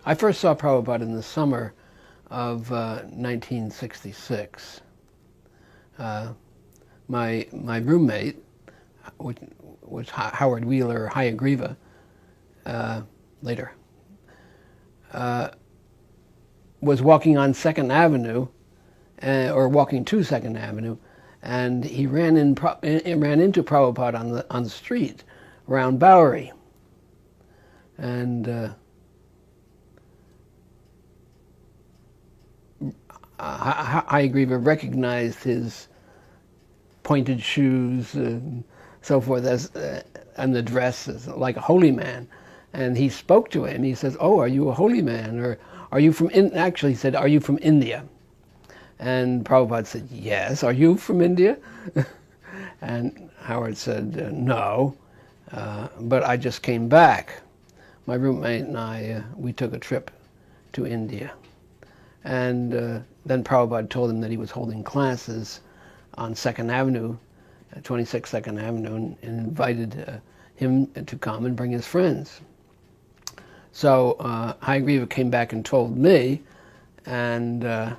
I first saw Prabhupada in the summer of 1966. My roommate, which was Howard Wheeler, Hayagriva, later, was walking on 2nd Avenue, or walking to 2nd Avenue, and he ran into Prabhupada on the street around Bowery. And Hayagriva recognized his pointed shoes and so forth and the dress as like a holy man. And he spoke to him. He says, "Oh, are you a holy man? Or are you from actually he said, "Are you from India?" And Prabhupada said, "Yes. Are you from India?" And Howard said, "No, but I just came back. My roommate and I, we took a trip to India." And then Prabhupada told him that he was holding classes on 2nd Avenue, 26 2nd Avenue, and invited him to come and bring his friends. So Hayagriva came back and told me, and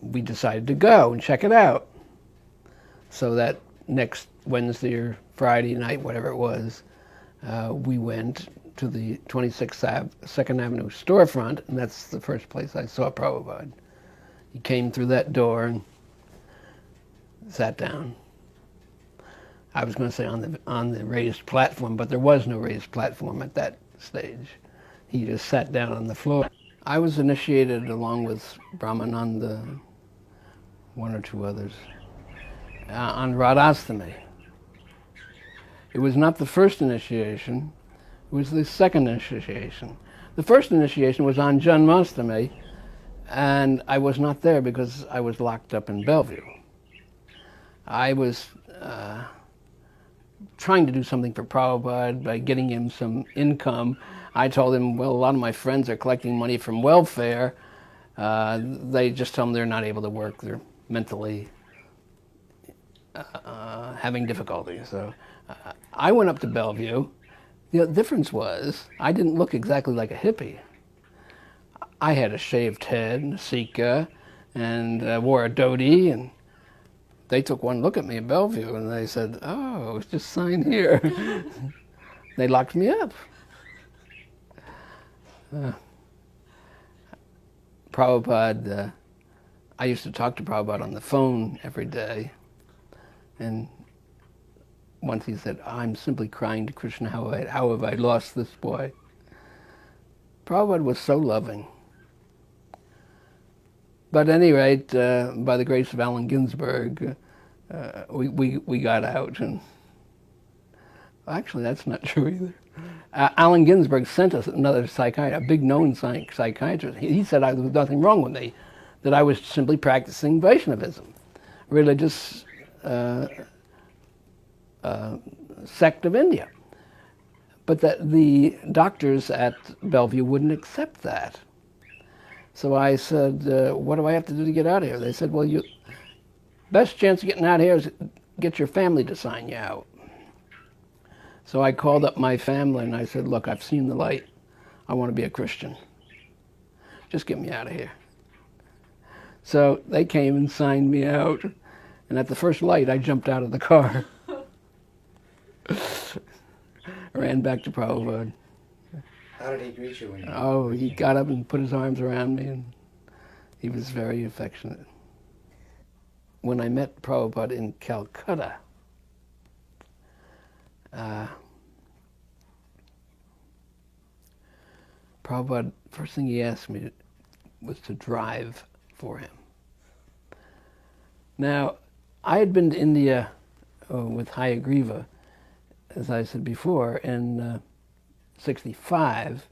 we decided to go and check it out. So that next Wednesday or Friday night, whatever it was, we went to the 26th 2nd Avenue storefront, and that's the first place I saw Prabhupada. He came through that door and sat down. I was going to say on the raised platform, but there was no raised platform at that stage. He just sat down on the floor. I was initiated along with Brahmananda, one or two others, on Radhastami. It was not the first initiation. It was the second initiation. The first initiation was on Janmashtami, and I was not there because I was locked up in Bellevue. I was trying to do something for Prabhupada by getting him some income. I told him, well, a lot of my friends are collecting money from welfare. They just tell them they're not able to work. They're mentally having difficulty. So I went up to Bellevue. The difference was I didn't look exactly like a hippie. I had a shaved head, a sika, and wore a dhoti, and they took one look at me at Bellevue and they said, "Oh, just sign here." They locked me up. Prabhupada, I used to talk to Prabhupada on the phone every day, and once he said, "I'm simply crying to Krishna, how have I lost this boy?" Prabhupada was so loving. But at any rate, by the grace of Allen Ginsberg, we got out. And actually, that's not true either. Allen Ginsberg sent us another psychiatrist, a big known psychiatrist. He said there was nothing wrong with me, that I was simply practicing Vaishnavism, religious sect of India. But that the doctors at Bellevue wouldn't accept that. So I said, what do I have to do to get out of here? They said, well, best chance of getting out of here is get your family to sign you out. So I called up my family and I said, look, I've seen the light. I want to be a Christian. Just get me out of here. So they came and signed me out. And at the first light, I jumped out of the car. Ran back to Prabhupada. How did he greet you? Oh, he got up and put his arms around me, and he was very affectionate. When I met Prabhupada in Calcutta, Prabhupada, first thing he asked me was to drive for him. Now, I had been to India with Hayagriva, as I said before, in '65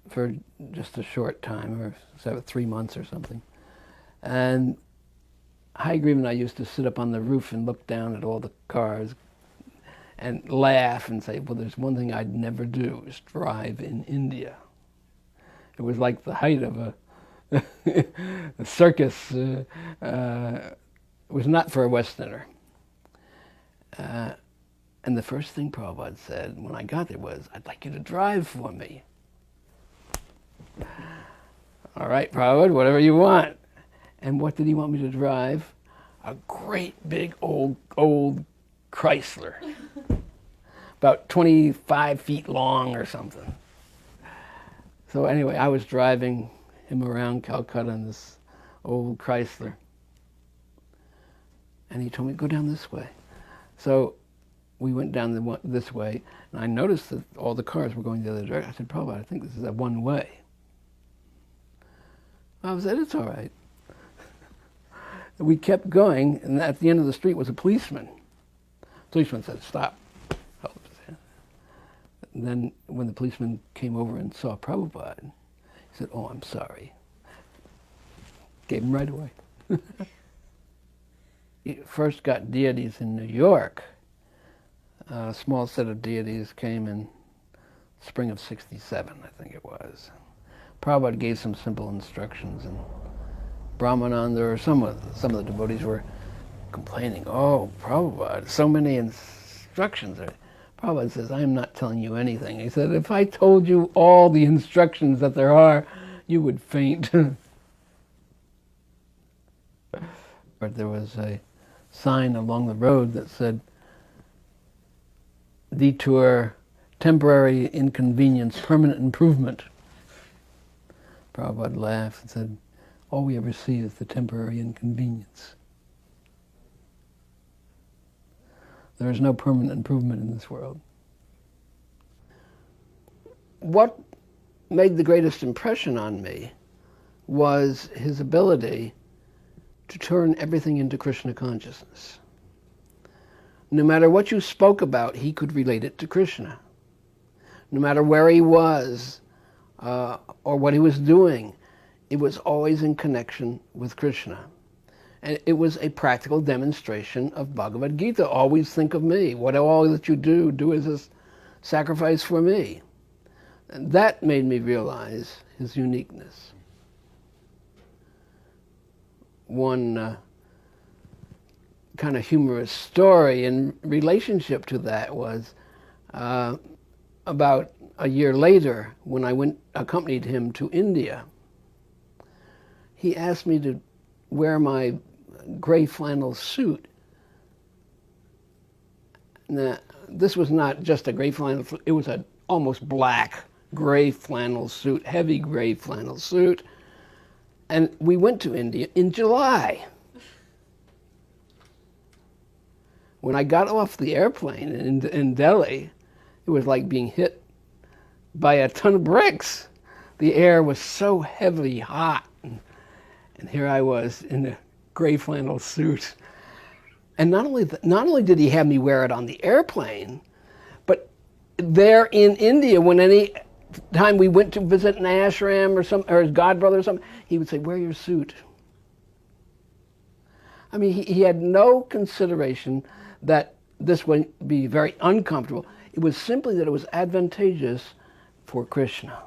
for just a short time, or 3 months or something. And Hayagriva and I used to sit up on the roof and look down at all the cars and laugh and say, well, there's one thing I'd never do, is drive in India. It was like the height of a circus. It was not for a Westerner. And the first thing Prabhupada said when I got there was, I'd like you to drive for me. All right, Prabhupada, whatever you want. And what did he want me to drive? A great big old Chrysler. About 25 feet long or something. So anyway, I was driving him around Calcutta in this old Chrysler. And he told me, go down this way. So we went down this way, and I noticed that all the cars were going the other direction. I said, Prabhupada, I think this is a one-way. I said, it's all right. We kept going, and at the end of the street was a policeman. The policeman said, stop. Held up his hand. And then when the policeman came over and saw Prabhupada, he said, oh, I'm sorry. Gave him right away. He first got deities in New York. A small set of deities came in spring of '67, I think it was. Prabhupada gave some simple instructions, and Brahmananda or some of the devotees were complaining, oh, Prabhupada, so many instructions. Prabhupada says, I am not telling you anything. He said, if I told you all the instructions that there are, you would faint. But there was a sign along the road that said, detour, temporary inconvenience, permanent improvement. Prabhupada laughed and said, all we ever see is the temporary inconvenience. There is no permanent improvement in this world. What made the greatest impression on me was his ability to turn everything into Krishna consciousness. No matter what you spoke about, he could relate it to Krishna. No matter where he was or what he was doing, it was always in connection with Krishna. And it was a practical demonstration of Bhagavad Gita. Always think of me. What all that you do as a sacrifice for me. And that made me realize his uniqueness. One kind of humorous story in relationship to that was about a year later when I accompanied him to India. He asked me to wear my gray flannel suit. Now, this was not just a gray flannel suit, it was an almost black gray flannel suit, heavy gray flannel suit. And we went to India in July. When I got off the airplane in Delhi, it was like being hit by a ton of bricks. The air was so heavily hot. And here I was in a gray flannel suit. And not only did he have me wear it on the airplane, but there in India, when any time we went to visit an ashram or his godbrother or something, he would say, wear your suit. I mean, he had no consideration that this would be very uncomfortable. It was simply that it was advantageous for Krishna.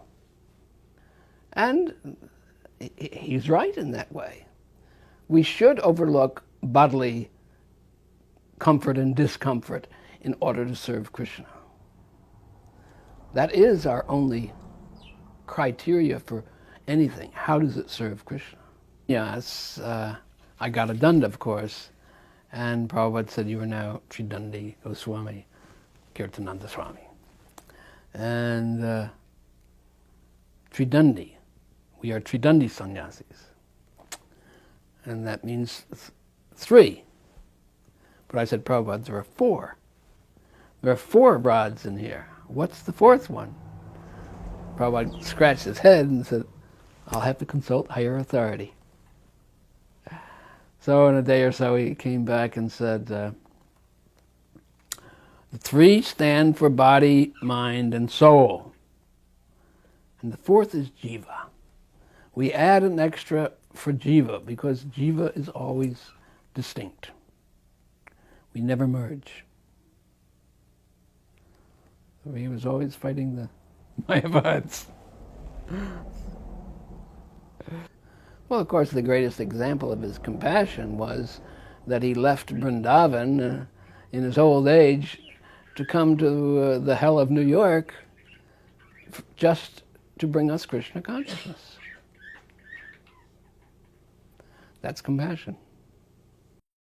And he's right in that way. We should overlook bodily comfort and discomfort in order to serve Krishna. That is our only criteria for anything. How does it serve Krishna? Yes, I got a danda, of course, and Prabhupada said, you are now Tridandi Goswami, Kirtananada Swami. And Tridandi, we are Tridandi sannyasis. And that means three. But I said, Prabhupada, there are four. There are four rods in here. What's the fourth one? Prabhupada scratched his head and said, I'll have to consult higher authority. So in a day or so he came back and said, the three stand for body, mind, and soul. And the fourth is jiva. We add an extra for jiva because jiva is always distinct. We never merge. So he was always fighting the Mayavads. Well, of course, the greatest example of his compassion was that he left Vrindavan in his old age to come to the hell of New York just to bring us Krishna consciousness. That's compassion.